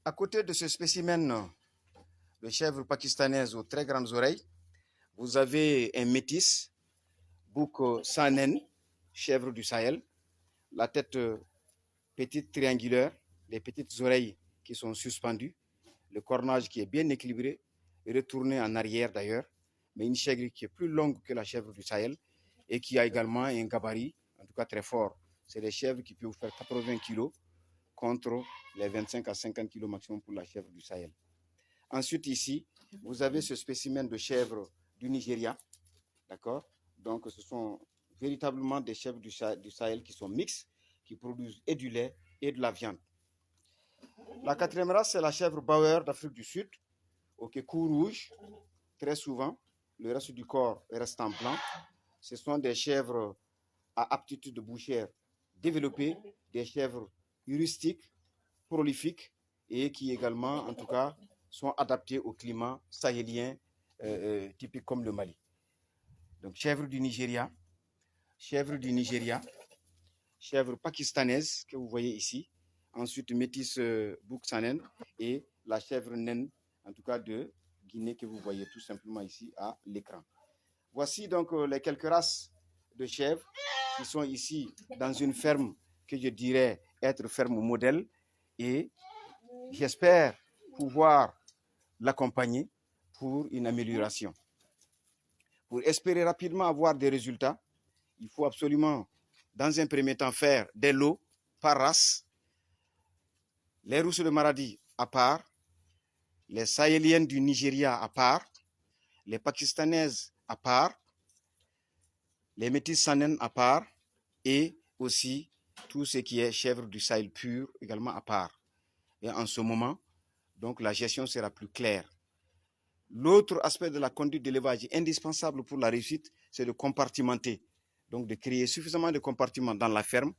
À côté de ce spécimen de chèvre pakistanaise aux très grandes oreilles, vous avez un métis, bouc sans naine, chèvre du Sahel, la tête petite triangulaire, les petites oreilles qui sont suspendues, le cornage qui est bien équilibré, retourné en arrière d'ailleurs, mais une chèvre qui est plus longue que la chèvre du Sahel et qui a également un gabarit, en tout cas très fort. C'est des chèvres qui peuvent faire 80 kg contre les 25 à 50 kg maximum pour la chèvre du Sahel. Ensuite, ici, vous avez ce spécimen de chèvre du Nigeria. D'accord? Donc, ce sont véritablement des chèvres du Sahel qui sont mixtes, qui produisent et du lait et de la viande. La quatrième race, c'est la chèvre Bauer d'Afrique du Sud, au cou rouge, très souvent. Le reste du corps reste en blanc. Ce sont des chèvres à aptitude de bouchère développées, des chèvres rustiques, prolifiques et qui également, en tout cas, sont adaptées au climat sahélien typique comme le Mali. Donc, chèvre du Nigeria, chèvre pakistanaise que vous voyez ici, ensuite métis bouc sanen et la chèvre naine, en tout cas de Guinée que vous voyez tout simplement ici à l'écran. Voici donc les quelques races de chèvres qui sont ici dans une ferme que je dirais être ferme modèle et j'espère pouvoir l'accompagner pour une amélioration. Pour espérer rapidement avoir des résultats, il faut absolument, dans un premier temps, faire des lots par race. Les rousses de Maradi à part, les sahéliennes du Nigeria à part, les pakistanaises à part, les métis sanen à part et aussi tout ce qui est chèvre du Sahel pur également à part. Et en ce moment, donc la gestion sera plus claire. L'autre aspect de la conduite d'élevage indispensable pour la réussite, c'est de compartimenter. Donc de créer suffisamment de compartiments dans la ferme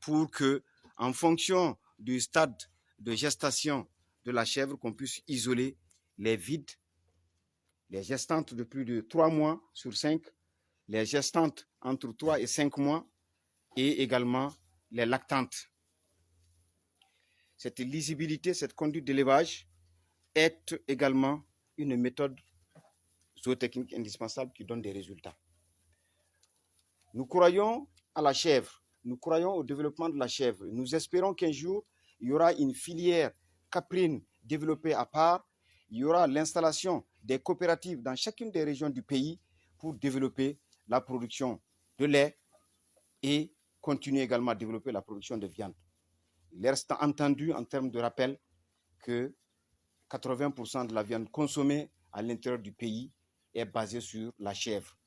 pour que, en fonction du stade de gestation de la chèvre, qu'on puisse isoler les vides, les gestantes de plus de 3 mois sur 5, les gestantes entre 3 et 5 mois et également les lactantes. Cette lisibilité, cette conduite d'élevage est également une méthode zootechnique indispensable qui donne des résultats. Nous croyons à la chèvre, nous croyons au développement de la chèvre. Nous espérons qu'un jour, il y aura une filière caprine développée à part. Il y aura l'installation des coopératives dans chacune des régions du pays pour développer la production de lait et continuer également à développer la production de viande. Il reste entendu en termes de rappel que 80% de la viande consommée à l'intérieur du pays est basée sur la chèvre,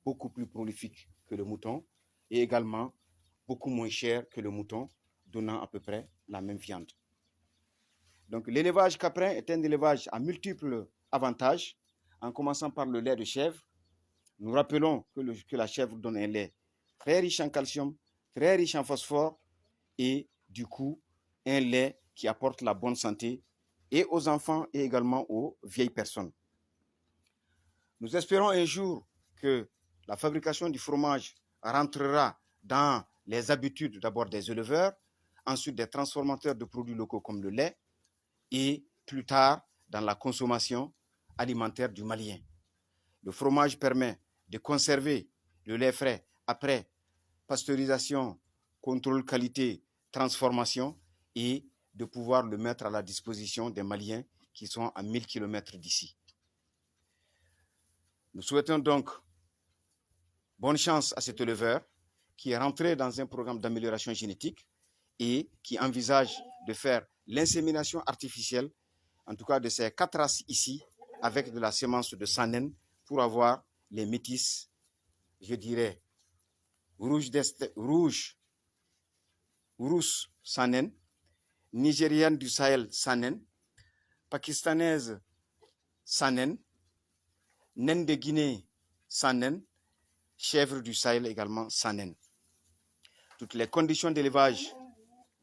beaucoup plus prolifique que le mouton et également beaucoup moins cher que le mouton, donnant à peu près la même viande. Donc l'élevage caprin est un élevage à multiples avantages, en commençant par le lait de chèvre. Nous rappelons que la chèvre donne un lait très riche en calcium, très riche en phosphore et du coup un lait qui apporte la bonne santé et aux enfants et également aux vieilles personnes. Nous espérons un jour que la fabrication du fromage rentrera dans les habitudes d'abord des éleveurs, ensuite des transformateurs de produits locaux comme le lait et plus tard dans la consommation alimentaire du Malien. Le fromage permet de conserver le lait frais après pasteurisation, contrôle qualité, transformation et de pouvoir le mettre à la disposition des Maliens qui sont à 1000 km d'ici. Nous souhaitons donc bonne chance à cet éleveur qui est rentré dans un programme d'amélioration génétique et qui envisage de faire l'insémination artificielle, en tout cas de ces 4 races ici, avec de la semence de sanen pour avoir les métis, je dirais, rousse sanen, nigérienne du Sahel sanen, pakistanaise sanen, naine de Guinée sanen, chèvre du Sahel également sanen. Toutes les conditions d'élevage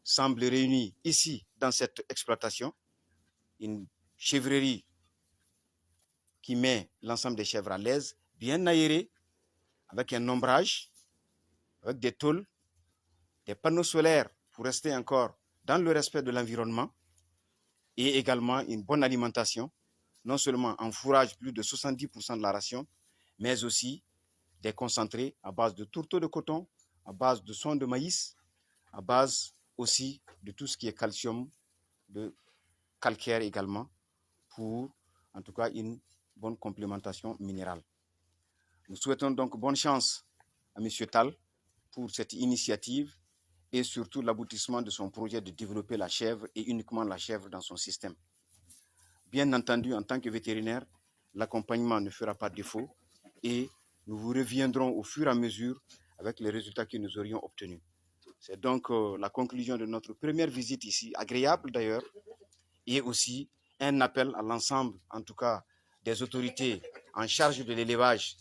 semblent réunies ici dans cette exploitation. Une chèvrerie qui met l'ensemble des chèvres à l'aise, bien aérée, avec un ombrage, avec des tôles, des panneaux solaires pour rester encore dans le respect de l'environnement, et également une bonne alimentation, non seulement en fourrage plus de 70% de la ration, mais aussi des concentrés à base de tourteaux de coton, à base de soins de maïs, à base aussi de tout ce qui est calcium, de calcaire également, pour en tout cas une bonne complémentation minérale. Nous souhaitons donc bonne chance à M. Tal pour cette initiative et surtout l'aboutissement de son projet de développer la chèvre et uniquement la chèvre dans son système. Bien entendu, en tant que vétérinaire, l'accompagnement ne fera pas défaut et nous vous reviendrons au fur et à mesure avec les résultats que nous aurions obtenus. C'est donc la conclusion de notre première visite ici, agréable d'ailleurs, et aussi un appel à l'ensemble, en tout cas, des autorités en charge de l'élevage,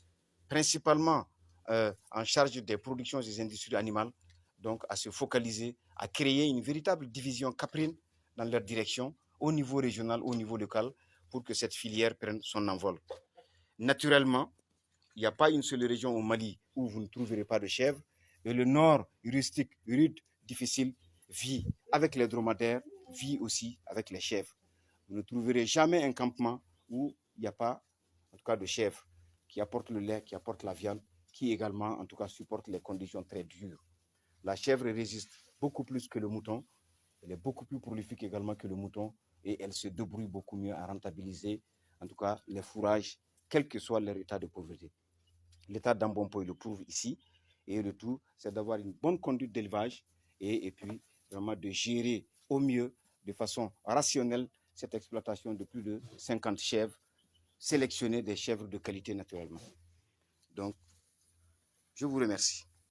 principalement en charge des productions des industries animales, donc à se focaliser, à créer une véritable division caprine dans leur direction, au niveau régional, au niveau local, pour que cette filière prenne son envol. Naturellement, il n'y a pas une seule région au Mali où vous ne trouverez pas de chèvres. Et le nord rustique, rude, difficile, vit avec les dromadaires, vit aussi avec les chèvres. Vous ne trouverez jamais un campement où il n'y a pas, en tout cas, de chèvres qui apportent le lait, qui apportent la viande, qui également, en tout cas, supportent les conditions très dures. La chèvre résiste beaucoup plus que le mouton. Elle est beaucoup plus prolifique également que le mouton et elle se débrouille beaucoup mieux à rentabiliser, en tout cas, les fourrages, quel que soit leur état de pauvreté. L'état d'Ambompo le prouve ici. Et le tout, c'est d'avoir une bonne conduite d'élevage et puis vraiment de gérer au mieux, de façon rationnelle, cette exploitation de plus de 50 chèvres, sélectionner des chèvres de qualité naturellement. Donc, je vous remercie.